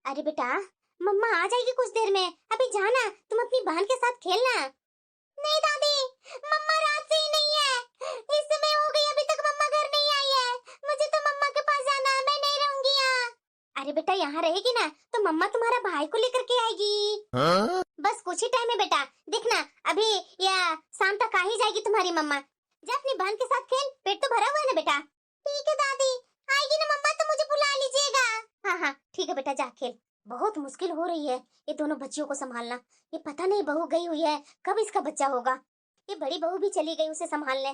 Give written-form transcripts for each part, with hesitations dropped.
अरे बेटा, मम्मा आ जाएगी कुछ देर में, अभी जाना, तुम अपनी बहन के साथ खेलना। नहीं दादी, मम्मा रात से ही नहीं है, इस समय हो गई, अभी तक मम्मा घर नहीं आई है, मुझे तो मम्मा के पास जाना है, मैं नहीं रहूंगी यहाँ। अरे बेटा, यहाँ रहेगी ना तो मम्मा तुम्हारा भाई को लेकर के आएगी। हाँ? बस कुछ ही टाइम है बेटा, देखना अभी या शाम तक आ ही जाएगी तुम्हारी मम्मा। जा अपनी बहन के साथ खेल, पेट तो भरा हुआ है ना बेटा। ठीक है दादी, आएगी ना मम्मा तो मुझे बुला लीजिएगा। हाँ हाँ ठीक है बेटा, जा खेल। बहुत मुश्किल हो रही है ये दोनों बच्चियों को संभालना। ये पता नहीं बहू गई हुई है, कब इसका बच्चा होगा। ये बड़ी बहू भी चली गई उसे संभालने,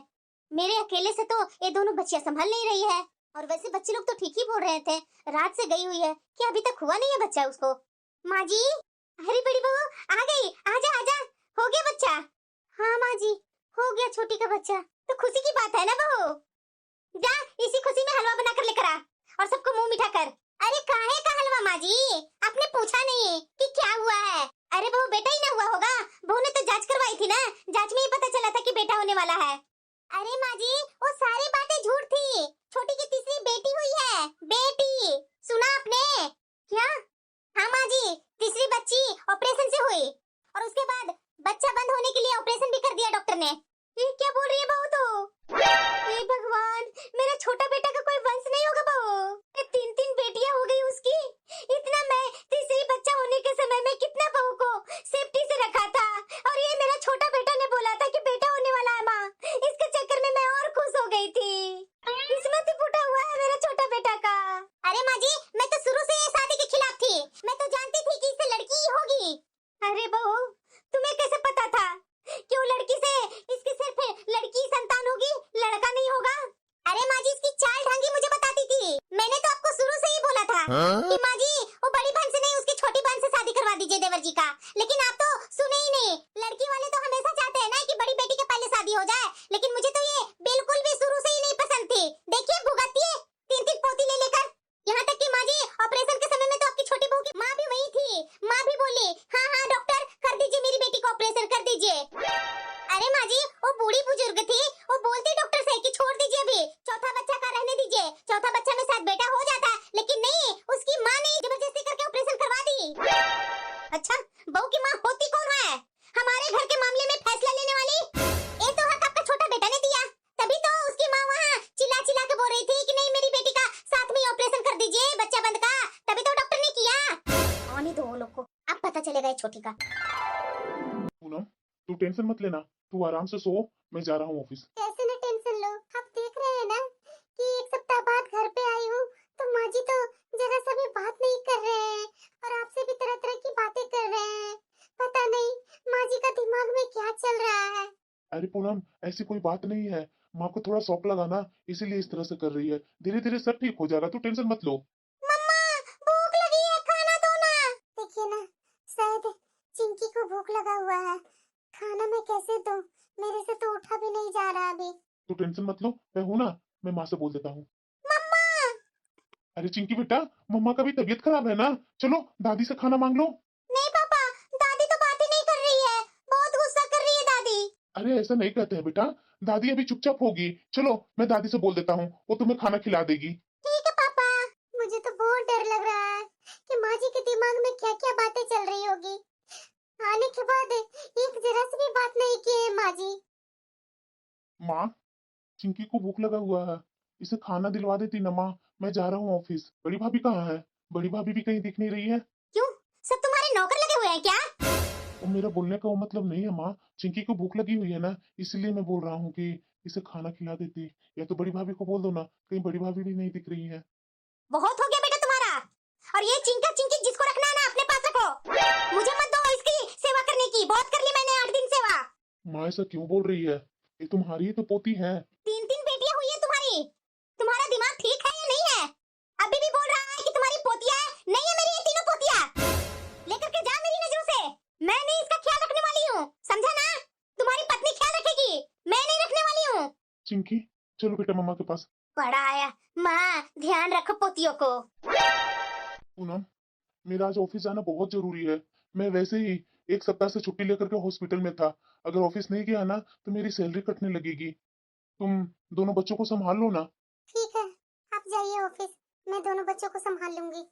मेरे अकेले से तो ये दोनों बच्चियां संभाल नहीं रही है। और वैसे बच्चे लोग तो ठीक ही बोल रहे थे, रात से गई हुई है, क्या अभी तक हुआ नहीं है बच्चा उसको। माँ जी, अरे बड़ी बहू आ गई, आजा आजा, हो गया बच्चा। हाँ माँ जी, हो गया छोटी का बच्चा, तो खुशी की बात है ना बहू। जा इसी खुशी में हलवा बनाकर लेकर आ और सबको मुंह मीठा कर। अरे काहे का हलवा माँ जी, आपने पूछा नहीं कि क्या हुआ है। अरे बहू बेटा ही ना हुआ होगा, बहू ने तो जांच करवाई थी ना, जांच में ही पता चला था कि बेटा होने वाला है। अरे माँ जी, वो सारी बातें झूठ थी, छोटी की तीसरी बेटी हुई है, बेटी। सुना आपने क्या? हाँ माँ जी, तीसरी बच्ची ऑपरेशन से हुई और उसके बाद बच्चा बंद होने के लिए ऑपरेशन भी कर दिया डॉक्टर ने। ये क्या बोल रही है बहू तो? हे भगवान, मेरा छोटा बेटा का कोई वंश नहीं होगा बहू, ये तीन तीन बेटियां हो गई उसकी। इतना मैं तीसरी बच्चा होने के समय में कितना बहू को सेफ्टी से रखा था, और ये मेरा छोटा बेटा ने बोला था कि बेटा होने वाला है माँ, इसके चक्कर में मैं और खुश हो गई थी। किस्मत ही फूटा हुआ है मेरा छोटा बेटा का। अरे माँ जी, मैं तो शुरू से ये शादी के खिलाफ थी, मैं तो जानती थी कि इससे लड़की ही होगी। अरे बहू, तुम्हें कैसे पता था कि वो लड़की से इसकी सिर्फ लड़की संतान होगी, लड़का नहीं होगा? अरे माँ जी, इसकी चाल ढंग ही मुझे बताती थी, मैंने तो आपको शुरू से ही बोला था। हाँ? कि माँ जी वो बड़ी बहन से नहीं, उसकी छोटी बहन से शादी करवा दीजिए देवर जी का, लेकिन आप तो सुने ही नहीं। लड़की वाले तो हमेशा चाहते हैं ना कि बड़ी बेटी के पहले शादी हो जाए, लेकिन मुझे तो ये बिल्कुल भी शुरू से ही नहीं पसंद थी। देखिए भुगतती है तीन तीन पोती ले लेकर, यहाँ तक कि माँ जी ऑपरेशन के समय में तो आपकी छोटी बहू की माँ भी वही थी, माँ भी बोली हाँ हाँ डॉक्टर कर दीजिए मेरी बेटी को ऑपरेशन कर दीजिए। अरे माँ जी, वो बूढ़ी बुजुर्ग थी, वो बोलती डॉक्टर से कि छोड़ दीजिए अभी, चौथा बच्चा का रहने दीजिए, चौथा बच्चा में शायद बेटा हो जाता, लेकिन नहीं, उसकी माँ ने जबरदस्ती करके ऑपरेशन करवा दी। अच्छा, बहू की माँ होती कौन है हमारे घर के मामले में फैसला लेने वाली? ये तो हक आपका छोटा बेटा ने दिया, तभी तो उसकी माँ वहाँ चिल्ला चिल्ला के बोल रही थी कि नहीं मेरी बेटी का साथ में ऑपरेशन कर दीजिए बच्चा बंद का, तभी तो डॉक्टर ने किया। आने दो वो लोग को, अब पता चलेगा छोटी का। पूनम, तू टेंशन मत लेना, तू आराम से सो, मैं जा रहा हूँ ऑफिस। कैसे न टेंशन लो, आप देख रहे हैं ना कि एक सप्ताह बाद घर पे आई हूँ तो माँ जी तो जरा सा भी बात नहीं कर रहे हैं और आपसे भी तरह तरह की बातें कर रहे हैं। पता नहीं माँ जी का दिमाग में क्या चल रहा है। अरे पूनम, ऐसी कोई बात नहीं है, माँ को थोड़ा शौक लगा ना, इसीलिए इस तरह से कर रही है, धीरे धीरे सब ठीक हो जाएगा, तू टेंशन मत लो। मम्मा भूख लगी है, खाना दो ना। देखिए ना, शायद चिंकी को भूख लगा हुआ है, खाना मैं कैसे दूं, मेरे से तो उठा भी नहीं जा रहा अभी। तू टेंशन मत लो, मैं हूँ ना, मैं माँ से बोल देता हूँ। मम्मा। अरे चिंकी बेटा, मम्मा का भी तबीयत खराब है ना, चलो दादी से खाना मांग लो। नहीं पापा, दादी तो बात ही नहीं कर रही है, बहुत गुस्सा कर रही है दादी। अरे ऐसा नहीं कहते हैं बेटा, दादी अभी चुपचाप होगी, चलो मैं दादी से बोल देता हूँ, वो तुम्हें खाना खिला देगी। ठीक है पापा, मुझे तो बहुत डर लग रहा है कि माँ जी के दिमाग में क्या क्या बातें चल रही होगी। आने के बाद एक जरा सी भी बात नहीं की है माँ जी। माँ, चिंकी को भूख लगा हुआ है, इसे खाना दिलवा देती ना माँ, मैं जा रहा हूँ ऑफिस। बड़ी भाभी कहाँ है? बड़ी भाभी भी कहीं दिख नहीं रही है। क्यों, सब तुम्हारे नौकर लगे हुए हैं क्या? वो मेरा बोलने का वो मतलब नहीं है माँ, चिंकी को भूख लगी हुई है ना, इसलिए मैं बोल रहा हूँ कि इसे खाना खिला देती, या तो बड़ी भाभी को बोल दो ना, कहीं बड़ी भाभी भी नहीं दिख रही है। बहुत हो गया बेटा तुम्हारा, और ये चिंका चिंकी जिसको रखना है ना अपने पास रखो, मुझे मत दो इसकी सेवा करने की, बहुत कर ली मैंने 8 दिन सेवा। माँ ऐसा क्यों बोल रही है, ये तुम्हारी ही तो पोती है। तीन तीन बेटियां हुई है तुम्हारी, तुम्हारा दिमाग ठीक है या नहीं है? अभी भी बोल रहा है कि तुम्हारी पोतिया है, नहीं है मेरी ये तीनों पोतिया। लेकर के जा मेरी नजरों से, मैं नहीं इसका ख्याल रखने वाली हूँ, समझा ना? तुम्हारी पत्नी ख्याल रखेगी, मैं नहीं रखने वाली हूँ। चिंकी, चलो बेटा मम्मा के पास। बड़ा आया, माँ ध्यान रखो पोतियों को। पूनम, मेरा आज ऑफिस जाना बहुत जरूरी है, मैं वैसे ही एक सप्ताह से छुट्टी लेकर के हॉस्पिटल में था, अगर ऑफिस नहीं गया ना तो मेरी सैलरी कटने लगेगी। तुम दोनों बच्चों को संभाल लो ना। ठीक है, आप जाइए ऑफिस, मैं दोनों बच्चों को संभाल लूंगी।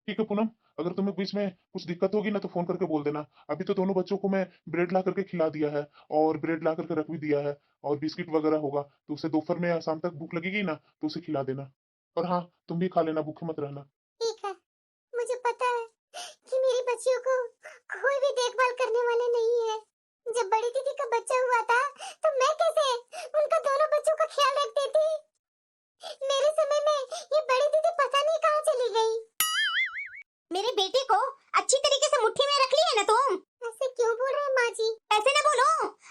ठीक है पूनम, अगर तुम्हें बीच में कुछ दिक्कत होगी ना तो फोन करके बोल देना। अभी तो दोनों बच्चों को मैं ब्रेड ला करके खिला दिया है और ब्रेड ला करके रख भी दिया है और बिस्किट वगैरह होगा, तो उसे दोपहर में या शाम तक भूख लगेगी ना तो उसे खिला देना। और हाँ, तुम भी खा लेना, भूखे मत रहना। ठीक है, मुझे पता है कि मेरी बच्चियों को कोई भी देखभाल करने वाले नहीं है। जब बड़ी दीदी का बच्चा हुआ था तो मैं कैसे उनका दोनों बच्चों का ख्याल रखती थी। मेरे समय में ये बड़ी दीदी पता नहीं कहाँ चली गई। मेरी बेटी को अच्छी तरीके से मुट्ठी में रख ली है ना तुम? ऐसे क्यों बोल रहे हैं माँ जी? ऐसे ना बोलो,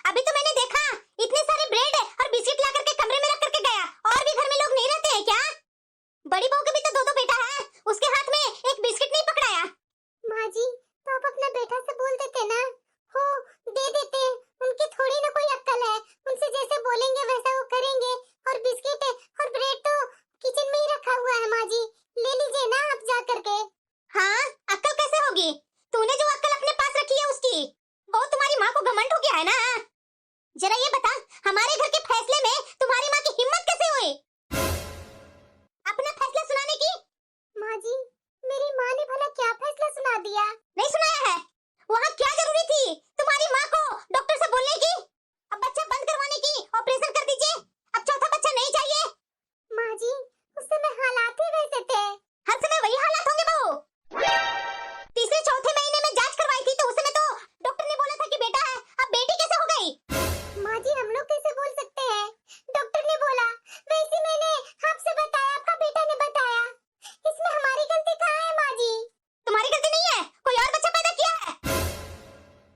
अभी तो मैंने देखा इतने सारे ब्रेड और बिस्किट ला करके कमरे में रख करके गया। और भी घर में लोग नहीं रहते हैं क्या? बड़ी बहू के भी तो दो बेटा है, उसके हाथ में एक बिस्किट नहीं पकड़ाया? माँ जी, तो आप अपना बेटा से बोल देते ना, हो दे देते। उनकी थोड़ी ना कोई अक्ल है, उनसे जैसे बोलेंगे वैसा वो करेंगे। और बिस्किट और ब्रेड तो किचन में ही रखा हुआ है माँ जी, ले लीजिए ना आप जा करके। हाँ, अक्ल कैसे होगी? तूने जो अक्ल अपने पास रखी है उसकी, वो तुम्हारी माँ को घमंड हो गया है ना। जरा ये बता, हमारे घर के फैसले में तुम्हारी माँ की हिम्मत कैसे हुई अपना फैसला सुनाने की? माँ जी, मेरी माँ ने भला क्या फैसला सुना दिया? नहीं सुनाया है? वहाँ क्या जरूरी थी तुम्हारी माँ को डॉक्टर से बोलने की? अब बच्चा बंद करवाने की, ऑपरेशन कर दीजिए, अब चौथा बच्चा नहीं चाहिए। माँ जी, उस समय हालात ही वैसे थे। हर समय वही हालात होंगे बहू। तीसरे चौथे महीने में जांच करवाई थी तो उस समय तो डॉक्टर ने बोला था कि बेटा है, अब बेटी कैसे हो गई? माँ जी, हम लोग कैसे बोल सकते हैं? डॉक्टर ने बोला, वैसे मैंने आपसे बताया, आपका बेटा ने बताया। इसमें हमारी गलती कहाँ है माँ जी? तुम्हारी गलती नहीं है, कोई और बच्चा पैदा किया है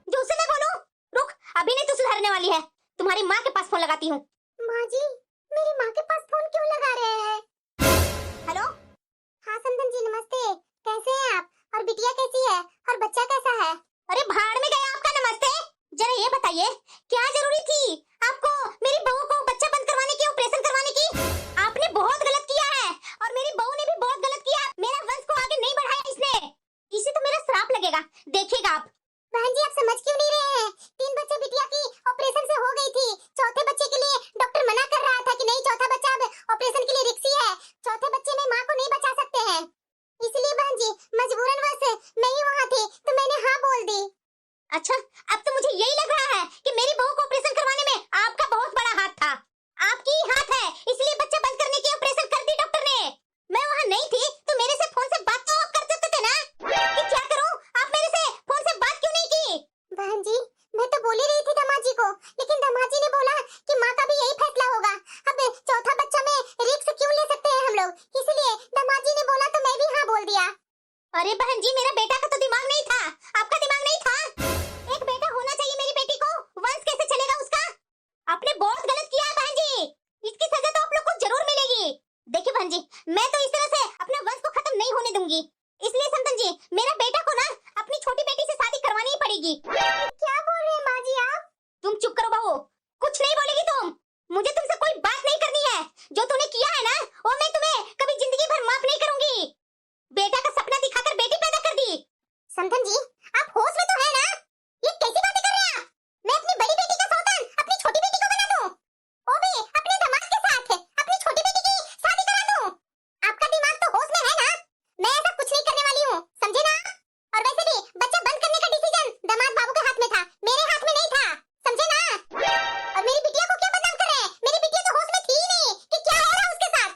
जो उसे मैं बोलूं? रुक, अभी नहीं तो सुधारने वाली है, तुम्हारी माँ के पास फोन लगाती हूँ। माँ जी, मेरी माँ के पास फोन क्यों लगा रहे हैं? हेलो? हाँ संदन जी, नमस्ते। कैसे हैं आप? और बिटिया कैसी है? और बच्चा कैसा है? अरे भाड़ में गया आपका नमस्ते। जरा ये बताइए, क्या जरूरी थी आपको मेरी बहू को बच्चा बंद करवाने की, ऑपरेशन करवाने की? आपने बहुत गलत किया है और मेरी बहू ने भी बहुत गलत किया। मेरा वंश को आगे नहीं बढ़ाया इसने, इसे तो मेरा श्राप लगेगा, देखिएगा आप। बहन जी, आप समझ क्यों नहीं रहे हैं? 3 बच्चे बिटिया की ऑपरेशन से हो गई थी, चौथे बच्चे के लिए डॉक्टर मना कर रहा था कि नहीं, चौथा बच्चा अब ऑपरेशन के लिए रिस्की है, चौथे बच्चे में माँ को नहीं बचा सकते हैं। इसलिए बहन जी, मजबूरन मैं ही वहाँ थी तो मैंने हाँ बोल दी। अच्छा, अब तो मुझे यही लग रहा है कि मेरी बहू को ऑपरेशन करवाने में आपका बहुत बड़ा हाथ था। आपकी ही हाथ है, इसलिए बच्चा बंद करने की ऑपरेशन कर दी डॉक्टर ने। मैं वहाँ नहीं थी तो मेरे से फोन से बात तो आप कर सकते थे ना कि क्या करूं? आप मेरे से फोन से बात क्यों नहीं की? बहन जी, मैं तो बोल ही रही थी दामाद जी को, लेकिन दामाद जी ने बोला कि माँ का भी यही फैसला होगा। अब चौथा बच्चा में रिस्क क्यों ले सकते हैं हम लोग, इसलिए दामाद जी ने बोला तो मैं भी हाँ बोल दिया। अरे बहन जी, मेरा बेटा का तो दिमाग नहीं था, आपका दिमाग नहीं था। एक बेटा होना चाहिए मेरी बेटी को, वंश कैसे चलेगा उसका? आपने बहुत गलत किया है बहन जी, इसकी सजा तो आप लोग को जरूर मिलेगी। देखिए बहन जी, मैं तो इस तरह से अपने वंश को खत्म नहीं होने दूंगी, इसलिए संतन जी, मेरा बेटा को ना अपनी छोटी बेटी से शादी करवानी ही पड़ेगी। क्या बोल रहे हैं माँ जी आप? तुम चुप करो बहू, कुछ नहीं बोलेगी तुम। मुझे तुमसे कोई बात नहीं करनी है, जो तूने किया है ना वो मैं तुम्हें कभी जिंदगी भर माफ नहीं करूंगी। बेटा का सपना दिखाकर बेटी पैदा कर दी। संतन जी, आप होश में तो है ना? ये कैसी बातें कर रहे हैं आप? मैं अपनी बड़ी बेटी का सौतन अपनी छोटी बेटी को बना दूं, वो भी अपने दामाद के साथ अपनी छोटी बेटी की शादी करा दूं? आपका दिमाग तो होश में है ना? मैं ऐसा कुछ नहीं करने वाली हूँ, समझे ना? और वैसे भी बच्चा बंद करने का डिसीजन दामाद बाबू के हाथ में था, मेरे हाथ में नहीं था, समझे ना? और मेरी बिटिया को क्यों बदनाम कर रहे हैं? मेरी बिटिया तो होश में थी ही नहीं कि क्या हो रहा है उसके साथ,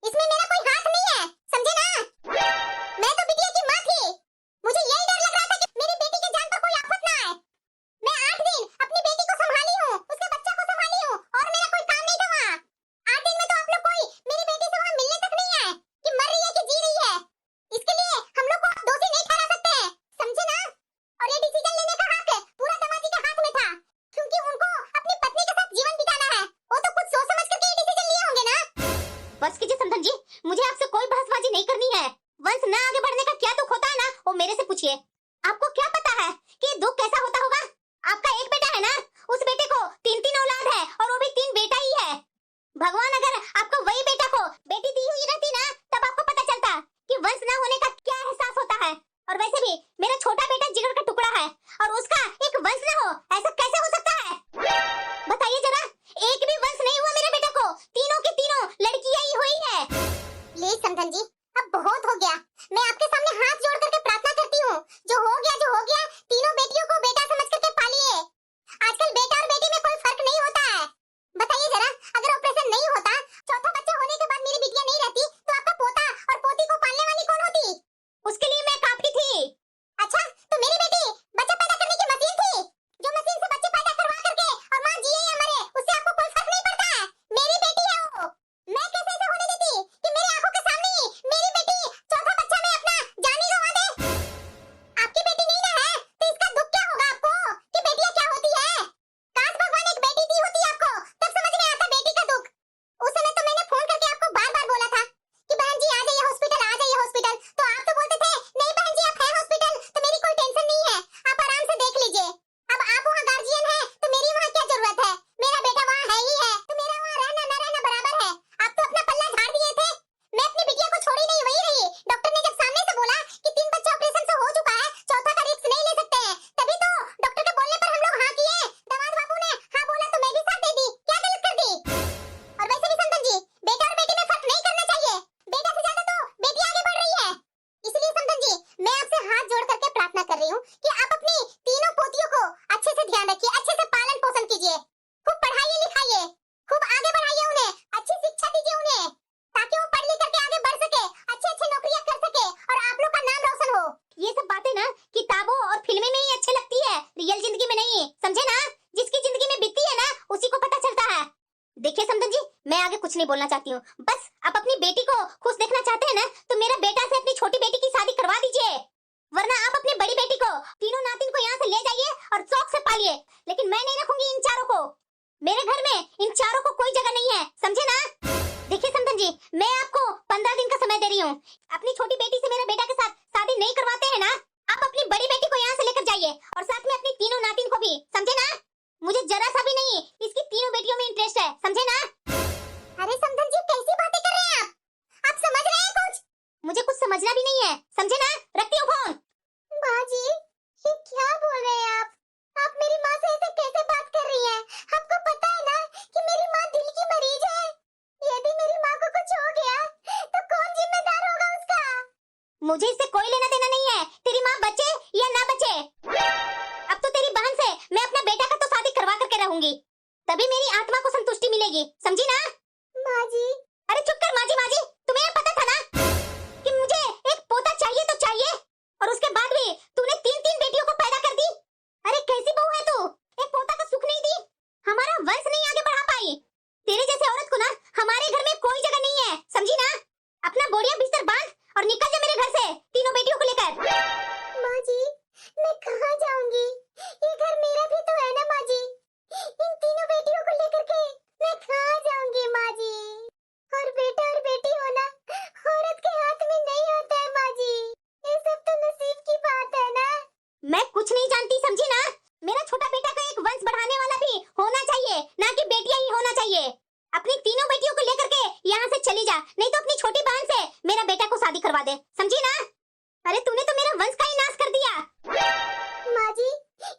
इसमें मेरा कोई हाथ नहीं है, समझे ना? मैं तो बिटिया की माँ थी, मुझे यही डर लग रहा था कि मेरी बेटी की जान पर कोई आफत ना आए। मैं 8 दिन अपनी बेटी को संभाली हूँ, उसके बच्चे को संभाली हूँ और मेरा कोई काम नहीं था वहाँ। 8 दिन में तो आप लोग कोई मेरी बेटी से वहाँ मिलने तक नहीं आए कि मर रही है कि जी रही है। इसके लिए हम लोग को आप दोषी नहीं ठहरा सकते हैं, समझे ना? और ये डिसीजन लेने का हक पूरा दामाद जी के हाथ में था, क्योंकि उनको अपनी पत्नी के साथ जीवन बिताना है। वो तो कुछ सोच समझ करके ये डिसीजन लिए होंगे ना? बस कीजिए संतन जी, मुझे आपसे कोई बहसबाजी नहीं करनी है। वंश न आगे बढ़ने का क्या दुख होता है ना, वो मेरे से पूछिए। आपको क्या पता है कि दुख कैसा होता होगा? आपका एक बेटा है ना, उस बेटे को 3-3 औलाद है और वो भी 3 बेटा ही है। भगवान अगर आपको वही बेटा को बेटी दी हुई रहती ना, तब आपको पता चलता कि वंश न होने का क्या एहसास होता है। और वैसे भी मेरा छोटा बेटा जिगर का टुकड़ा है और उसका एक वंश न हो, ऐसा कैसे हो सकता है? बताइए जरा, एक भी वंश नहीं हुआ मेरे बेटे को, तीनों की तीनों लड़कियां ही हुई है। प्लीज संतन जी, अब बहुत हो गया, मैं आपके सामने हाथ जोड़ करके प्रार्थना नहीं बोलना चाहती हूँ। बस आप अपनी बेटी को खुश देखना चाहते हैं ना, तो मेरा बेटा से अपनी छोटी बेटी की शादी करवा दीजिए, वरना आप अपनी बड़ी बेटी को, तीनों नातिन को यहाँ से ले जाइए और शौक से पालिए, लेकिन मैं नहीं रखूंगी इन चारों को। मेरे घर में इन चारों को कोई जगह नहीं है, समझे ना? देखिए समधन जी, मैं आपको 15 दिन का समय दे रही हूँ। अपनी छोटी बेटी से मेरे बेटा के साथ शादी नहीं करवाते हैं ना, आप अपनी बड़ी बेटी को यहाँ से लेकर जाइए और साथ में अपनी तीनों नातिन को भी, समझे ना? मुझे जरा सा भी नहीं इसकी तीनों बेटियों में इंटरेस्ट है, समझे ना? अरे समधन जी, कैसी बातें कर रहे हैं आप समझ रहे हैं कुछ? मुझे कुछ समझना भी नहीं है, समझे ना? रखती हूँ फोन। माँ जी, ये क्या बोल रहे हैं आप मेरी माँ से ऐसे कैसे बात कर रही हैं? आपको पता है ना कि मेरी माँ दिल की मरीज है। यदि मेरी माँ को कुछ हो गया तो कौन जिम्मेदार होगा उसका? मुझे इससे कोई लेना देना नहीं है, तेरी माँ बचे या ना बचे। अब तो तेरी बहन से मैं अपना बेटा का तो शादी करवा करके रहूंगी, तभी मेरी आत्मा को संतुष्टि मिलेगी, समझी ना? माँ जी। अरे चुप कर माँ जी, तुम्हें यह पता था ना कि मुझे एक पोता चाहिए तो चाहिए, और उसके बाद भी तूने 3-3 बेटियों को पैदा कर दी। अरे कैसी बहू है तू, एक पोता का सुख नहीं दी, हमारा वंश नहीं आगे बढ़ा पाई। तेरे जैसे औरत को ना हमारे घर में कोई जगह नहीं है, समझी ना? अपना बोरिया बिस्तर बांध और निकल जा मेरे घर से तीनों बेटियों को लेकर। माँ जी, मैं कहाँ जाऊंगी? ये घर मेरा भी तो है ना माँ जी। इन तीनों बेटियों को लेकर के मैं कहाँ जाऊंगी माँ जी? और बेटा और बेटी होना औरत के हाथ में नहीं होता है माँ जी। ये सब तो नसीब की बात है ना। मैं कुछ नहीं जानती, समझी ना? मेरा छोटा बेटा का एक वंश बढ़ाने वाला भी होना चाहिए, ना कि बेटियां ही होना चाहिए। अपनी तीनों बेटियों को लेकर के यहाँ से चली जा, नहीं तो अपनी छोटी बहन से मेरा बेटा को शादी करवा दे, समझी ना? अरे तूने तो मेरा वंश का ही नाश कर दिया। माँ जी,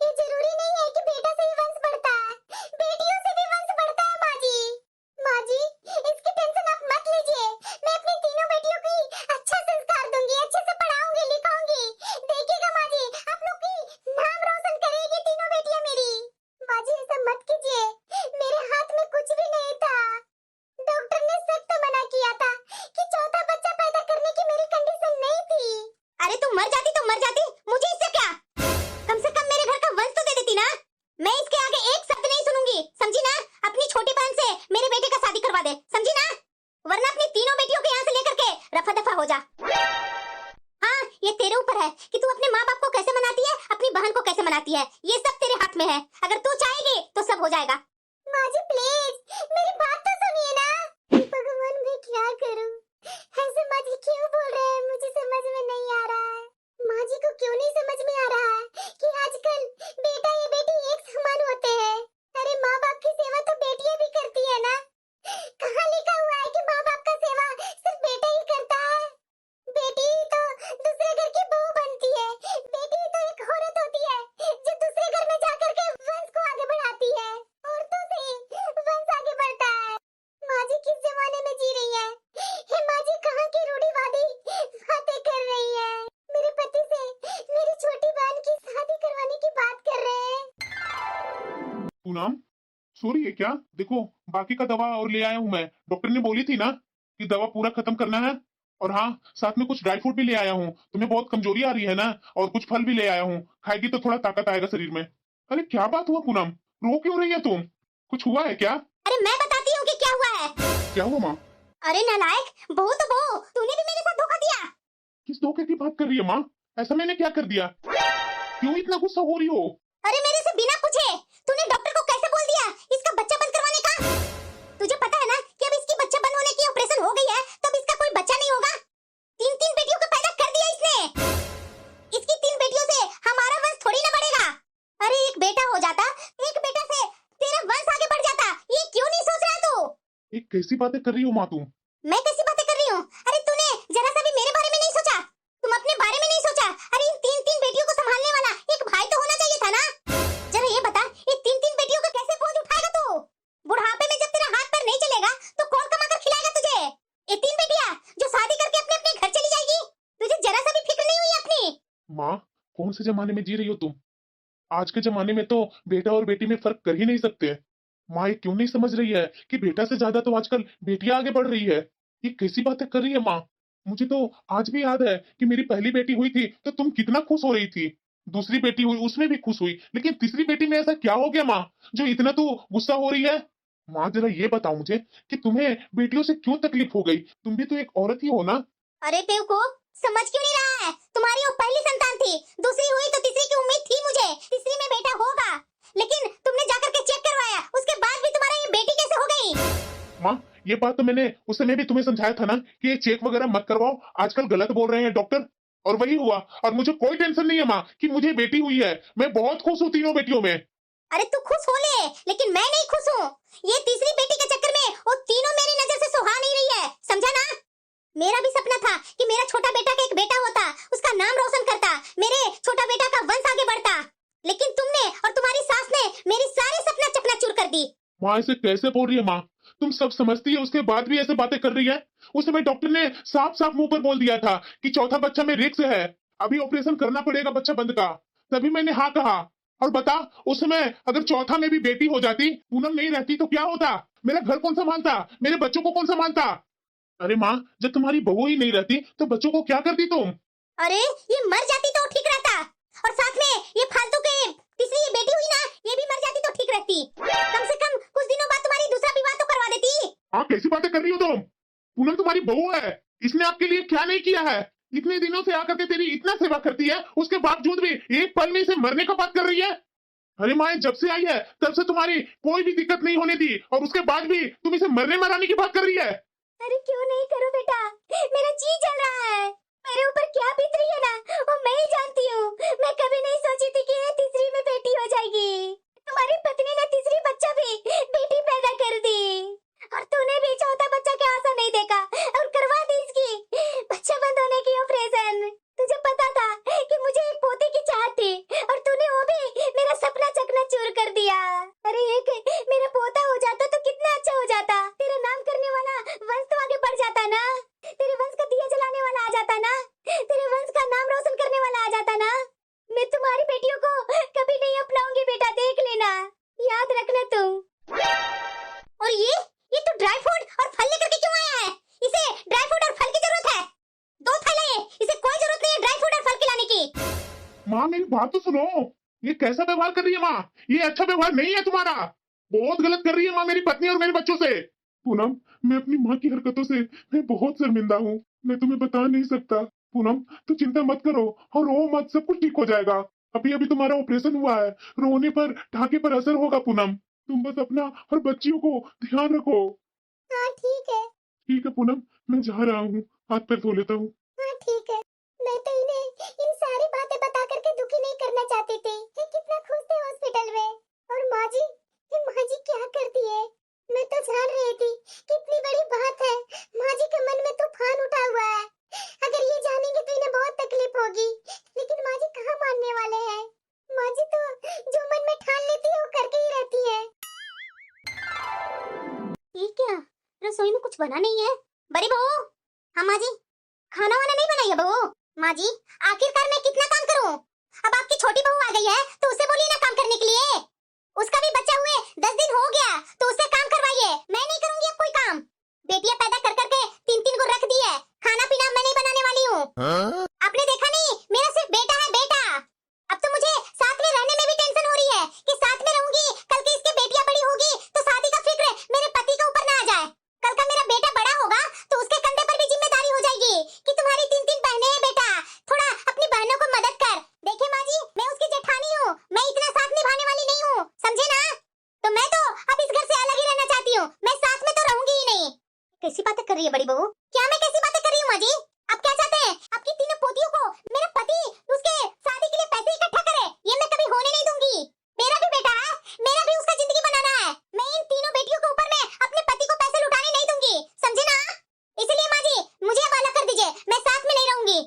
ये जरूरी नहीं है कि बेटा से ही वंश बढ़ता है, बेटियों से भी वंश बढ़ता है माँ जी। माँ जी, इसकी टेंशन आप मत लीजिए, मैं अपनी तीनों बेटियों की अच्छा संस्कार दूंगी, अच्छे से पढ़ाऊंगी लिखाऊंगी। देखिएगा माँ जी, आप लोग की नाम रोशन करेगी तीनों बेटियां मेरी। माँ जी ऐसा मत कीजिए, मेरे हाथ में कुछ भी नहीं था। डॉक्टर ने सख्त मना किया था कि चौथा बच्चा पैदा करने की मेरी कंडीशन नहीं थी। अरे तू मर जाती तो मर जाती, मुझे इससे क्या? कम से कम मेरे घर का वंश तो दे देती ना। मैं इसके आगे एक शब्द नहीं सुनूंगी, समझी ना? अपनी छोटी बहन से मेरे बेटे का शादी करवा दे, समझी ना? वरना अपनी तीनों बेटियों को यहाँ से लेकर के रफा दफा हो जा। हाँ, ये तेरे ऊपर है कि तू अपने माँ बाप को कैसे मनाती है, अपनी बहन को कैसे मनाती है, ये सब तेरे हाथ में है। अगर तू चाहेगी तो सब हो जाएगा। माँ जी प्लीज मेरी बात तो सुनिए ना। भगवान मैं क्या करूँ? ऐसे माँ जी क्यों बोल रहे हैं, मुझे समझ में नहीं आ रहा है। माँ जी को क्यों नहीं समझ में आ रहा है कि आजकल बेटा या बेटी एक समान होते हैं? अरे माँ बाप की सेवा तो बेटियां भी करती है ना। कहाँ लिखा हुआ है कि माँ बाप का सेवा सिर्फ बेटा ही करता है? बेटी तो दूसरे घर की बहू बनती है, बेटी तो एक औरत होती है जो दूसरे घर में जाकर के वंश को आगे बढ़ाती है। औरतों से ही वंश आगे बढ़ता है। माँ जी किस जमाने में जी रही है? ये माँ जी कहाँ की रूढ़िवादी बातें कर रही है? मेरे पति से मेरी छोटी बहन की शादी करवाने की बात कर रहे हैं। पूनम, सो रही है क्या? देखो बाकी का दवा और ले आया हूँ मैं, डॉक्टर ने बोली थी ना कि दवा पूरा खत्म करना है। और हाँ, साथ में कुछ ड्राई फ्रूट भी ले आया हूँ, तुम्हें बहुत कमजोरी आ रही है ना, और कुछ फल भी ले आया हूँ, खाएगी तो थोड़ा ताकत आएगा शरीर में। अरे क्या बात हुआ पूनम, रो क्यों रही है तुम? कुछ हुआ है क्या? अरे मैं बताती हूँ कि क्या हुआ है। क्या हुआ माँ? अरे नालायक, बहू तो बहू, तूने भी मेरे साथ धोखा दिया। किस धोखे की बात कर रही है माँ? ऐसा मैंने क्या कर दिया? क्यों इतना गुस्सा हो रही हो? अरे मेरे से बिना पूछे तूने डॉक्टर को कैसे बोल दिया इसका बच्चा बंद करवाने का? तुझे पता है ना कि अब इसकी बच्चा बंद होने की ऑपरेशन हो गई है, तब इसका कोई बच्चा नहीं होगा। 3-3 बेटियों को पैदा कर दिया इसने। इसकी 3 बेटियों से हमारा वंश थोड़ी ना बढ़ेगा। अरे एक बेटा हो जाता, एक बेटा से तेरा वंश आगे बढ़ जाता, ये क्यों नहीं सोच रहा तू? ये कैसी बातें कर रही हो माँ तुम? मैं कैसी बातें कर रही हूँ? अरे तूने जरा सा भी मेरे बारे में नहीं सोचा, तुम अपने बारे में नहीं सोचा। अरे इन 3-3 बेटियों को संभालने वाला एक भाई तो होना चाहिए था ना। जरा ये बता, ये 3-3 बेटियों का कैसे बोझ उठाएगा तू? बुढ़ापे में जब तेरा हाथ पैर नहीं चलेगा तो कौन कमा कर खिलाएगा तुझे? ये 3 बेटियां जो शादी करके अपने अपने घर चली जाएगी, तुझे जरा सा भी फिक्र नहीं हुई अपनी? माँ, कौन से जमाने में जी रही हो तुम? आज के जमाने में तो बेटा और बेटी में फर्क कर ही नहीं सकते। माँ ये क्यों नहीं समझ रही है कि बेटा से ज्यादा तो आजकल बेटियां आगे बढ़ रही है? ये कैसी बातें कर रही है माँ? मुझे तो आज भी याद है कि मेरी पहली बेटी हुई थी तो तुम कितना खुश हो रही थी, दूसरी बेटी हुई उसमें भी खुश हुई, लेकिन तीसरी बेटी में ऐसा क्या हो गया माँ जो इतना तू गुस्सा हो रही है? माँ जरा ये बताओ मुझे कि तुम्हें बेटियों से क्यों तकलीफ हो गई? तुम भी तो एक औरत ही हो ना? अरे बेवकूफ, समझ क्यों नहीं रहा है? तुम्हारी वो पहली संतान थी, दूसरी हुई तो तीसरी की उम्मीद थी मुझे, तीसरी में बेटा होगा, लेकिन तुमने जाकर के चेक करवाया, उसके बाद भी तुम्हारा ये बेटी कैसे हो गई? माँ ये बात तो मैंने उस समय भी तुम्हें समझाया था ना कि ये चेक वगैरह मत करवाओ, आजकल गलत बोल रहे हैं डॉक्टर। और वही हुआ, और मुझे कोई टेंशन नहीं है माँ कि मुझे बेटी हुई है। मैं बहुत खुश हूँ तीनों बेटियों में। अरे तू खुश हो ले, लेकिन मैं नहीं खुश हूँ। ये तीसरी बेटी के चक्कर में वो तीनों मेरी नजर से सुहा नहीं रही है, समझा ना? मेरा भी सपना था कि मेरा छोटा बेटा का एक बेटा होता, उसका नाम रोशन करता, मेरे छोटा बेटा का वंश आगे बढ़ता, लेकिन तुमने और तुम्हारी सास ने मेरी सारे सपना चकनाचूर कर दी। माँ ऐसे कैसे बोल रही है माँ? तुम सब समझती है उसके बाद भी ऐसे बातें कर रही है? उस समय डॉक्टर ने साफ साफ मुंह पर बोल दिया था कि चौथा बच्चा में रिस्क है, अभी ऑपरेशन करना पड़ेगा बच्चा बंद का। तभी मैंने हाँ कहा। और बता, उस समय अगर चौथा में भी बेटी हो जाती, पूनम नहीं रहती, तो क्या होता? मेरा घर कौन संभालता? मेरे बच्चों को कौन संभालता? अरे माँ, जब तुम्हारी बहू ही नहीं रहती तो बच्चों को क्या करती तुम? अरे ये मर जाती तो ठीक रहता, और साथ में ये फालतू के तीसरी ये बेटी हुई ना, ये भी मर जाती तो ठीक रहती। कम से कम कुछ दिनों बाद तुम्हारी दूसरा विवाह तो करवा देती। आप कैसी बातें कर रही हो तुम? पूनम तुम्हारी बहू है, इसने आपके लिए क्या नहीं किया है? इतने दिनों से आकर के तेरी इतना सेवा करती है, उसके बावजूद भी एक पल में इसे मरने का बात कर रही है। अरे माँ, जब से आई है तब से तुम्हारी कोई भी दिक्कत नहीं होने दी, और उसके बाद भी तुम इसे मरने मराने की बात कर रही है। अरे क्यों नहीं करो बेटा, मेरा जी जल रहा है। मेरे ऊपर क्या बीत रही है ना, वो मैं ही जानती हूँ। मैं कभी नहीं सोची थी कि ये तीसरी में बेटी हो जाएगी। तुम्हारी पत्नी ने तीसरी बच्चा भी बेटी पैदा कर दी, और तूने भी चौथा बच्चा के आशा नहीं देखा और करवा दी इसकी बच्चा बंद होने की ऑपरेशन। तुझे पता था कि मुझे एक पोते की चाहत थी, और तूने वो भी मेरा सपना चकनाचूर कर दिया। अरे एक मेरा पोता हो जाता तो कितना अच्छा हो जाता, तेरा नाम करने वाला वंश तो आगे बढ़ जाता ना, तेरे वंश का दिया जलाने वाला आ जाता ना, तेरे वंश का नाम रोशन करने वाला आ जाता ना। मैं तुम्हारी बेटियों को कभी नहीं अपनाऊंगी बेटा, देख लेना, याद रखना तुम। और ये तो ड्राई फ्रूट और फल लेकर के क्यों आया है? इसे ड्राई फ्रूट और फल की जरूरत है, दो थैले, इसे कोई जरूरत नहीं है ड्राई फ्रूट और फल खिलाने की। माँ मेरी बात तो सुनो, ये कैसा व्यवहार कर रही है माँ? ये अच्छा व्यवहार नहीं है तुम्हारा, बहुत गलत कर रही है माँ मेरी पत्नी और मेरे बच्चों से। पूनम, मैं अपनी माँ की हरकतों से मैं बहुत शर्मिंदा हूँ, मैं तुम्हें बता नहीं सकता। पूनम तू चिंता मत करो और रो मत, सब कुछ ठीक हो जाएगा। अभी अभी तुम्हारा ऑपरेशन हुआ है, रोने पर ढाके पर असर होगा। पूनम तुम बस अपना और बच्चियों को ध्यान रखो। हाँ ठीक है। ठीक है पूनम, मैं जा रहा हूँ, हाथ पैर धो लेता हूँ। हाँ ठीक है। मैं तो इन्हें इन सारी बातें बता करके दुखी नहीं करना चाहती थी। ये कितना खुश थे हॉस्पिटल में। और माँ जी, ये माँ जी क्या करती है? मैं तो जान रही थी कितनी बड़ी बात है, माँ जी के मन में तूफान उठा हुआ है। अगर ये जानेंगे तो इन्हें बहुत तकलीफ होगी, लेकिन माँ जी कहाँ मानने वाले हैं। माँ जी तो जो मन में ठान लेती है वो करके ही रहती है। ये क्या, रसोई में कुछ बना नहीं है? बड़ी बहू। हाँ माँ जी। खाना वाना नहीं बनाई है बहू? माँ जी, आखिरकार मैं कितना काम करूं? अब आपकी छोटी बहू आ गई है तो उसे बोलिए ना काम करने के लिए। उसका भी बच्चा हुए 10 दिन हो गया तो उससे काम करवाइए, मैं नहीं करूंगी अब कोई काम। बेटियां पैदा कर करके 3-3 को रख दी है, खाना पीना मैं नहीं बनाने वाली हूँ। आपने देखा नहीं, मेरा सिर्फ बेटा है, बेटा। अब तो मुझे साथ में रहने में भी टेंशन हो रही है कि साथ में रहूंगी, कल की इसकी बेटियां बड़ी होगी तो शादी का फिक्र मेरे पति के ऊपर ना आ जाए। कल का मेरा बेटा बड़ा होगा तो उसके कंधे पर भी जिम्मेदारी हो जाएगी कि तुम्हारी 3-3 बहनें हैं बेटा, थोड़ा अपनी बहनों को मदद कर। देखिए माँ जी, मैं उसकी जेठानी हूँ, मैं इतना साथ निभाने वाली नहीं हूँ, समझे ना? तो मैं तो अब इस घर से अलग ही रहना चाहती हूँ, मैं साथ में तो रहूंगी ही नहीं। कैसी बातें कर रही है बड़ी बहू? क्या मैं कैसी बातें कर रही हूँ माँ जी? आप क्या चाहते हैं? आपकी तीनों पोतियों को मेरा पति उसके शादी के लिए पैसे इकट्ठा करे? ये मैं कभी होने नहीं दूंगी। मेरा भी बेटा है, मेरा भी उसका जिंदगी बनाना है, मैं इन तीनों बेटियों के ऊपर मैं अपने पति को पैसे लुटाने नहीं दूंगी, समझे ना? इसलिए माँ जी, मुझे अब अलग कर दीजिए, मैं साथ में नहीं रहूंगी।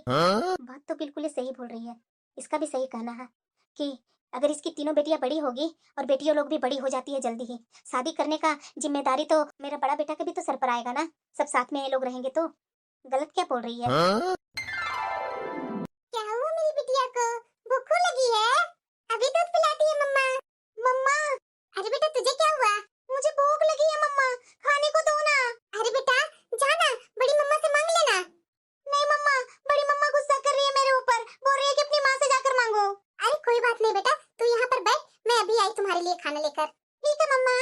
बात तो बिल्कुल ही सही बोल रही है, इसका भी सही कहना है कि अगर इसकी तीनों बेटियां बड़ी होगी और बेटियों लोग भी बड़ी हो जाती है जल्दी ही, शादी करने का जिम्मेदारी तो मेरा बड़ा बेटा के भी तो सर पर आएगा ना, सब साथ में ये लोग रहेंगे तो। गलत क्या बोल रही है? क्या हुआ मेरी बिटिया को? भूख लगी है? अभी दूध पिलाती है मम्मा। मम्मा, अरे बेटा तुझे क्या हुआ? मुझे भूख लगी है मम्मा, खाने को दो ना। अरे बेटा जाना, बड़ी मम्मा से मांग लेना। नहीं मम्मा, बड़ी मम्मा गुस्सा कर रही है मेरे ऊपर, बोल रही है कि अपनी माँ से जाकर मांगो। अरे कोई बात नहीं बेटा, तू यहाँ पर बैठ, मैं अभी आई तुम्हारे लिए खाना लेकर। ठीक है मम्मा।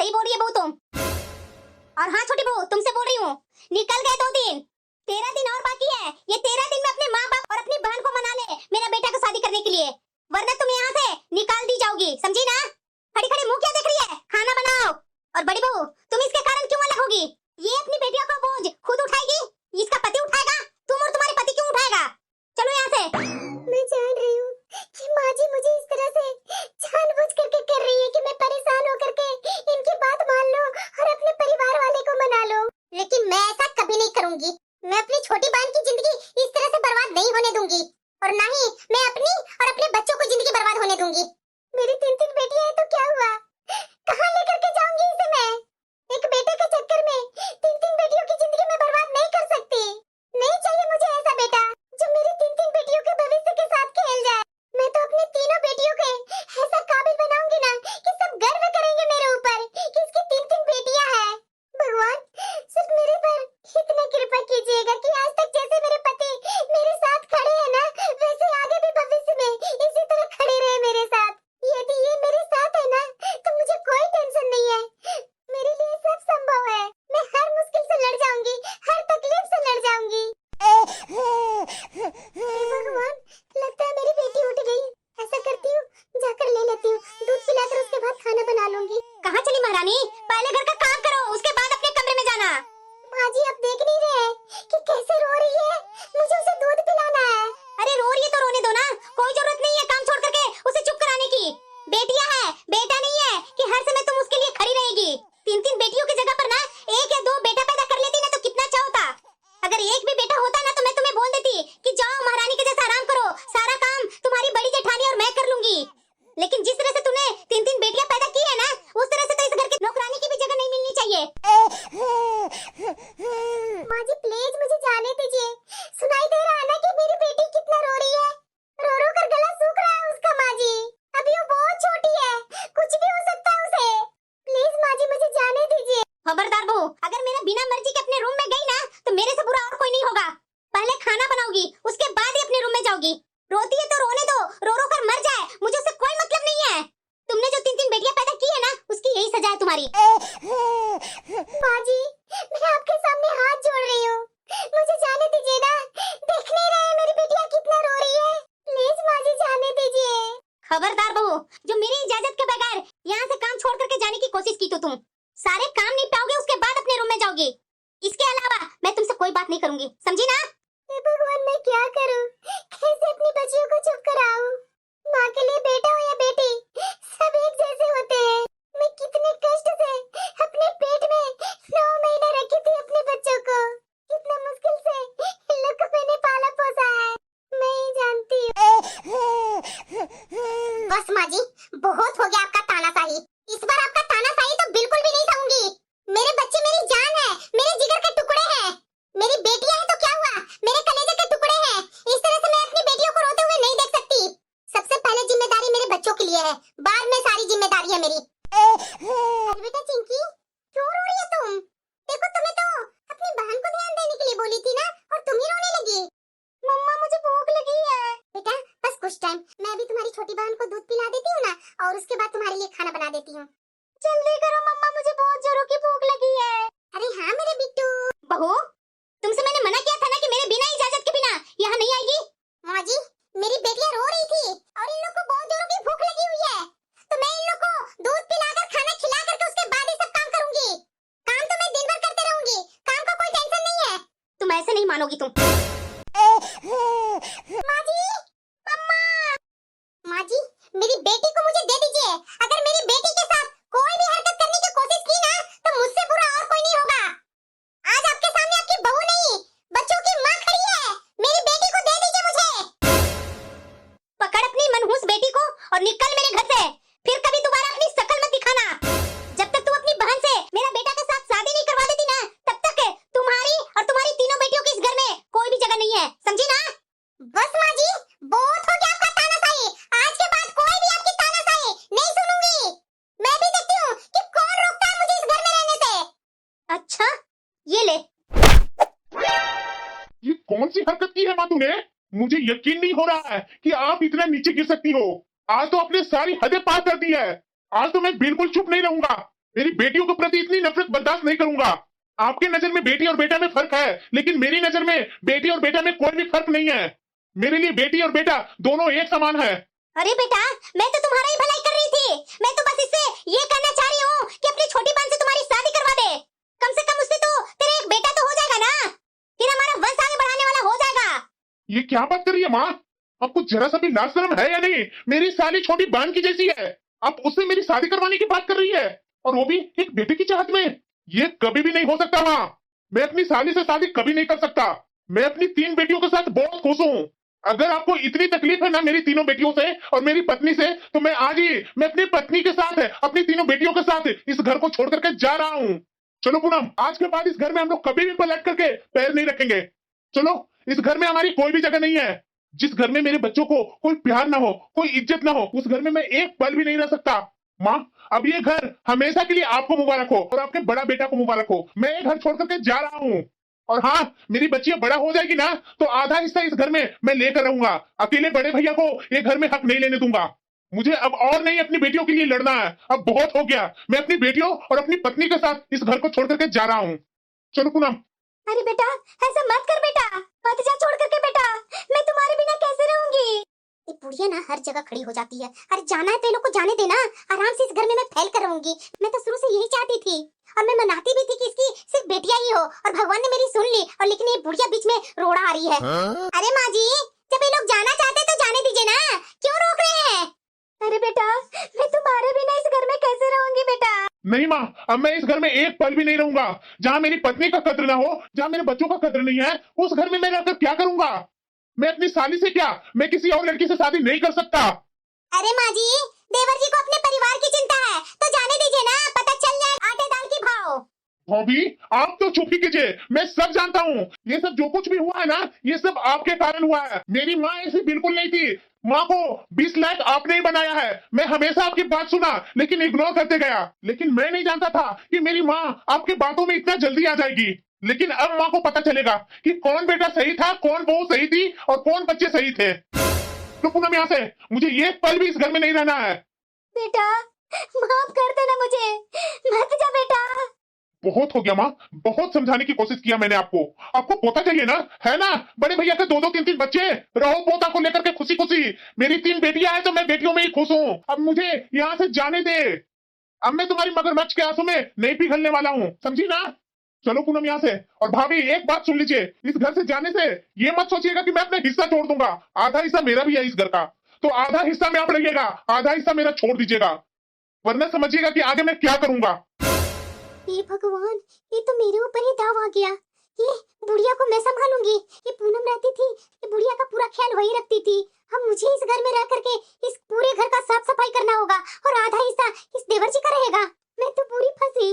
सही बोल रही है बहू तुम। और हाँ छोटी बहू, तुमसे बोल रही हूँ, निकल गए 2 दिन, 13 दिन और बाकी है। ये 13 दिन में अपने माँ बाप और अपनी बहन को मना ले मेरा बेटा को शादी करने के लिए, वरना तुम यहाँ से निकाल दी जाओगी, समझी ना? खड़ी खड़ी मुंह क्या देख रही है? खाना बनाओ। और बड़ी बहू, तुम इसके कारण क्यों अलग होगी? ये अपनी बेटियों का बोझ खुद उठाएगी, इसका पति उठाएगा, तुम और तुम्हारे पति क्यों उठाएगा? चलो यहाँ से। मैं जान रही हूँ कि माँ जी मुझे इस तरह से जानबूझ करके कर रही है कि मैं परेशान होकर के इनकी बात मान लूं और अपने परिवार वाले को मना लूं, लेकिन मैं ऐसा कभी नहीं करूंगी। मैं अपनी छोटी बहन की जिंदगी इस तरह से बर्बाद नहीं होने दूंगी, और ना ही मैं अपनी और अपने बच्चों को जिंदगी बर्बाद होने दूंगी। मेरी 3 बेटियां हैं तो क्या हुआ, कहाँ लेकर के जाऊंगी इसे मैं? एक बेटे के चक्कर में 3 बेटियों की जिंदगी में बर्बाद नहीं कर सकती। नहीं चाहिए मुझे ऐसा बेटा जो मेरी 3 बेटियों के भविष्य के साथ खेल जाए। मैं तो अपनी तीनों बेटियों के ऐसा काबिल बनाऊंगी ना कि सब गर्व करेंगे मेरे ऊपर कि इसकी 3 बेटियां हैं। भगवान सिर्फ मेरे पर इतना कृपा कीजिएगा कि आज तक जैसे मेरे पति मेरे साथ खड़े हैं ना, वैसे आगे भी भविष्य में इसी तरह खड़े रहे मेरे साथ। यदि ये मेरे साथ है ना तो मुझे कोई टेंशन नहीं है, मेरे लिए सब संभव है। मैं हर मुश्किल से लड़ जाऊंगी, हर तकलीफ से लड़ जाऊंगी। भगवान, लगता है मेरी बेटी उठ गई। ऐसा करती हूँ, जाकर ले लेती हूँ, दूध पिलाकर उसके बाद खाना बना लूंगी। कहाँ चली महारानी? पहले घर का काम करो, उसके बाद अपने कमरे में जाना। माँ जी आप देख नहीं रहे कि कैसे रो रही है? मुझे उसे दूध पिलाना है। अरे रो रही है तो रोने दो ना, कोई जरूरत नहीं है काम छोड़ करके उसे चुप कराने की। बेटियां है, बेटा नहीं है कि हर समय तुम उसके लिए खड़ी रहेगी। 3 बेटियों की जगह पर ना 1 या 2 बेटा पैदा कर लेती ना तो कितना अच्छा होता। अगर एक भी बेटा होता ना तो मैं तुम्हें बोल देती कि जाओ महारानी के जैसा आराम करो, सारा काम तुम्हारी बड़ी जेठानी और मैं कर लूंगी। लेकिन जिस तरह से तूने 3 बेटियां पैदा की है ना, उस तरह से तो इस घर की नौकरानी की भी जगह नहीं मिलनी चाहिए। माँ जी प्लीज मुझे जाने दीजिए, सुनाई दे रहा है ना कि मेरी बेटी कितना रो रही है, रो रो कर गला सूख रहा है उसका। माँ जी अभी वो बहुत छोटी है, कुछ भी हो सकता है उसे, प्लीज माँ जी मुझे जाने दीजिए। खबरदार बहू, अगर मेरा बिना मर्जी के अपने रूम में गई ना तो मेरे से बुरा और कोई नहीं होगा। पहले खाना बनाओगी, उसके बाद ही अपने रूम में जाओगी। रोती है तो रोने दो, रो रो कर मर जाए, मुझे उससे कोई मतलब नहीं है। तुमने जो 3 बेटियां पैदा की है ना, उसकी यही सजा है तुम्हारी। माँ जी मैं आपके सामने हाथ जोड़ रही हूँ, मुझे जाने दीजिए ना, देख नहीं रहे मेरी बेटियां कितना रो रही है, प्लीज माँ जी जाने दीजिए। खबरदार बहू, जो मेरी इजाजत के बगैर यहाँ से काम छोड़ करके जाने की कोशिश की तो तुम सारे काम निपटाओगे, उसके बाद अपने रूम में जाओगी। इसके अलावा मैं तुमसे कोई बात नहीं करूंगी, समझी ना? हे भगवान मैं क्या करूं, कैसे अपनी बच्चियों को चुप कराऊं? माँ के लिए बेटा हो या बेटी सब एक जैसे होते हैं। मैं कितने कष्ट से अपने पेट में 9 महीने रखी थी अपने बच्चों को, कितना मुश्किल से इन लोग को मैंने पाला पोसा है, मैं ही जानती हूँ। बस माँ जी बहुत हो गया आपका तानाशाही, इस बार आपका तानाशाही तो बिल्कुल भी नहीं सहूंगी। मेरे बच्चे मेरी जान है, मेरे जिगर के टुकड़े हैं, मेरी बेटियां हैं तो क्या हुआ, मेरे कलेजे के टुकड़े हैं। इस तरह से मैं अपनी बेटियों को रोते हुए नहीं देख सकती। सबसे पहले जिम्मेदारी मेरे बच्चों के लिए है, बाद में सारी जिम्मेदारी है मेरी। बेटा चिंकी क्यों रो रही है तुम? देखो तुम्हें तो अपनी बहन को ध्यान देने के लिए बोली थी ना, और तुम ही रोने लगी। मम्मा मुझे भूख लगी है। बेटा बस कुछ टाइम, मैं अभी तुम्हारी छोटी बहन को दूध पिला देती हूँ ना, और उसके बाद तुम्हारे लिए खाना बना देती हूँ। जल्दी करो मम्मा, मुझे बहुत जोरों की भूख लगी है। अरे हाँ मेरे बिट्टू। बहू तुमसे मैंने मना किया था ना कि मेरे बिना इजाजत के बिना यहाँ नहीं आएगी। माँ जी मेरी बेटियां रो रही थी और इन लोग को बहुत जोरों की भूख लगी हुई है, तो मैं इन लोग को दूध पिलाकर खाना खिला करके उसके बाद ही सब काम करूंगी। काम तो मैं दिन भर करते रहूंगी, काम का कोई टेंशन नहीं है। तुम ऐसे नहीं मानोगी तुम। माँ जी अम्मा, माँ जी मेरी बेटी को मुझे दे दीजिए। अगर मेरी बेटी के साथ कोई भी हरकत करने की कोशिश की ना तो मुझसे बुरा और कोई नहीं होगा। आज आपके सामने आपकी बहू नहीं बच्चों की माँ खड़ी है, मेरी बेटी को दे दीजिए मुझे। पकड़ अपनी मनहूस बेटी को और निकल मेरे घर से, फिर कभी दोबारा अपनी शकल मत दिखाना। जब तक तुम अपनी बहन से मेरा बेटा के साथ शादी नहीं करवा देती ना, तब तक तुम्हारी और तुम्हारी 3 बेटियों की इस घर में कोई भी जगह नहीं है, समझी ना? बस माँ जी बहुत हो गया आपका तानाशाही, आज के बाद कोई भी आपकी तानाशाही नहीं सुनूंगी। मैं भी देखती हूँ कि कौन रोकता है मुझे इस घर में रहने से। अच्छा ये ले। ये कौन सी हरकत की है माँ तूने? मुझे यकीन नहीं हो रहा है कि आप इतना नीचे गिर सकती हो। आज तो आपने सारी हदें पार कर दी है। आज तो मैं बिल्कुल चुप नहीं रहूंगा। मेरी बेटियों के प्रति इतनी नफरत बर्दाश्त नहीं करूंगा। आपके नजर में बेटी और बेटा में फर्क है, लेकिन मेरी नजर में बेटी और बेटा में कोई भी फर्क नहीं है। मेरे लिए बेटी और बेटा दोनों एक समान है। अरे बेटा, मैं तो तुम्हारा ही भलाई कर रही थी। मैं तो बस इससे ये कहना चाह रही हूँ कि अपनी छोटी बहन से तुम्हारी शादी करवा दे। कम से कम उससे तो तेरा एक बेटा तो हो जाएगा ना, फिर हमारा वंश आगे बढ़ाने वाला हो जाएगा। ये क्या बात कर रही है माँ? आपको जरा सा भी लाज शर्म है या नहीं? मेरी साली छोटी बहन की जैसी है, आप उससे मेरी शादी करवाने की बात कर रही है, और वो भी एक बेटे की चाहत में। ये कभी भी नहीं हो सकता माँ। मैं अपनी साली से शादी कभी नहीं कर सकता। मैं अपनी 3 बेटियों के साथ बहुत खुश हूँ। अगर आपको इतनी तकलीफ है ना मेरी तीनों बेटियों से और मेरी पत्नी से, तो मैं आज ही मैं अपनी पत्नी के साथ अपनी तीनों बेटियों के साथ इस घर को छोड़ करके जा रहा हूँ। चलो पूनम, आज के बाद इस घर में हम लोग कभी भी पलट करके पैर नहीं रखेंगे। चलो, इस घर में हमारी कोई भी जगह नहीं है। जिस घर में मेरे बच्चों को कोई प्यार ना हो, कोई इज्जत ना हो, उस घर में मैं एक पल भी नहीं रह सकता। माँ, अब ये घर हमेशा के लिए आपको मुबारक हो और आपके बड़ा बेटा को मुबारक हो। मैं ये घर छोड़ करके जा रहा हूँ। और हाँ, मेरी बच्चियां बड़ा हो जाएगी ना, तो आधा हिस्सा इस घर में मैं लेकर रहूंगा। अकेले बड़े भैया को ये घर में हक नहीं लेने दूंगा। मुझे अब और नहीं अपनी बेटियों के लिए लड़ना है। अब बहुत हो गया। मैं अपनी बेटियों और अपनी पत्नी के साथ इस घर को छोड़ करके जा रहा हूँ। चलो पूनम। अरे बेटा, ऐसा मत कर बेटा, मत जा छोड़ करके बेटा। मैं तुम्हारे बिना कैसे रहूंगी? ये बुढ़िया ना हर जगह खड़ी हो जाती है। अरे जाना है तो ये लोग को जाने देना, आराम से इस घर में मैं फैल कर रहूंगी। मैं तो शुरू से यही चाहती थी, और मैं मनाती भी थी कि इसकी सिर्फ बेटियां ही हो, और भगवान ने मेरी सुन ली। और लेकिन ये बुढ़िया बीच में रोड़ा आ रही है। अरे माँ जी, जब ये लोग जाना चाहते तो जाने दीजिए ना, क्यों रोक रहे हैं? अरे बेटा, मैं तुम्हारे बिना इस घर में कैसे रहूंगी बेटा? नहीं माँ, अब मैं इस घर में एक पल भी नहीं रहूंगा। जहाँ मेरी पत्नी का कद्र ना हो, जहाँ मेरे बच्चों का कद्र नहीं है, उस घर में मैं रहकर क्या करूंगा? मैं अपनी साली से क्या, मैं किसी और लड़की से शादी नहीं कर सकता। अरे माँ जी, देवर जी को अपने परिवार की चिंता है, तो जाने दीजिए ना, पता चल जाए आटे दाल की भाव। भाभी, आप तो चुप ही कीजिए। मैं सब जानता हूँ। ये सब जो कुछ भी हुआ है ना, ये सब आपके कारण हुआ है। मेरी माँ ऐसी बिल्कुल नहीं थी। माँ को 20 लाख आपने ही बनाया है। मैं हमेशा आपकी बात सुना, लेकिन इग्नोर करते गया। लेकिन मैं नहीं जानता था कि मेरी माँ आपकी बातों में इतना जल्दी आ जाएगी। लेकिन अब माँ को पता चलेगा कि कौन बेटा सही था, कौन बहू सही थी और कौन बच्चे सही थे। तो पूनम, यहाँ से मुझे ये पल भी इस घर में नहीं रहना है। बेटा, माफ कर देना मुझे, मत जा बेटा। बहुत हो गया माँ, बहुत समझाने की कोशिश किया मैंने आपको। आपको पोता चाहिए ना, है ना? बड़े भैया के 2-2 3-3 बच्चे, रहो पोता को लेकर के खुशी खुशी। मेरी 3 बेटियां हैं तो मैं बेटियों में ही खुश हूँ। अब मुझे यहाँ से जाने दे। अब मैं तुम्हारी मगरमच्छ के आंसू में नहीं पिघलने वाला हूँ, समझी ना? चलो पूनम, यहाँ से। और भाभी, एक बात सुन लीजिए, इस घर से जाने से ये मत सोचिएगा कि मैं अपना हिस्सा छोड़ दूंगा। आधा हिस्सा मेरा भी है इस घर का, तो आधा हिस्सा में आप रहिएगा, आधा हिस्सा मेरा छोड़ दीजिएगा, वरना समझिएगा कि आगे मैं क्या करूंगा। हे भगवान, ये तो मेरे ऊपर ही दाव आ गया। ये बुढ़िया को मैं संभालूंगी। ये पूनम रहती थी, ये बुढ़िया का पूरा ख्याल वही रखती थी। अब मुझे इस घर में रह करके इस पूरे घर का साफ सफाई करना होगा, और आधा हिस्सा इस देवर जी का रहेगा। मैं तो पूरी फंसी।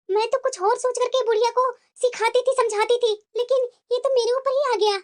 मैं तो कुछ और सोच करके बुढ़िया को सिखाती थी, समझाती थी, लेकिन ये तो मेरे ऊपर ही आ गया।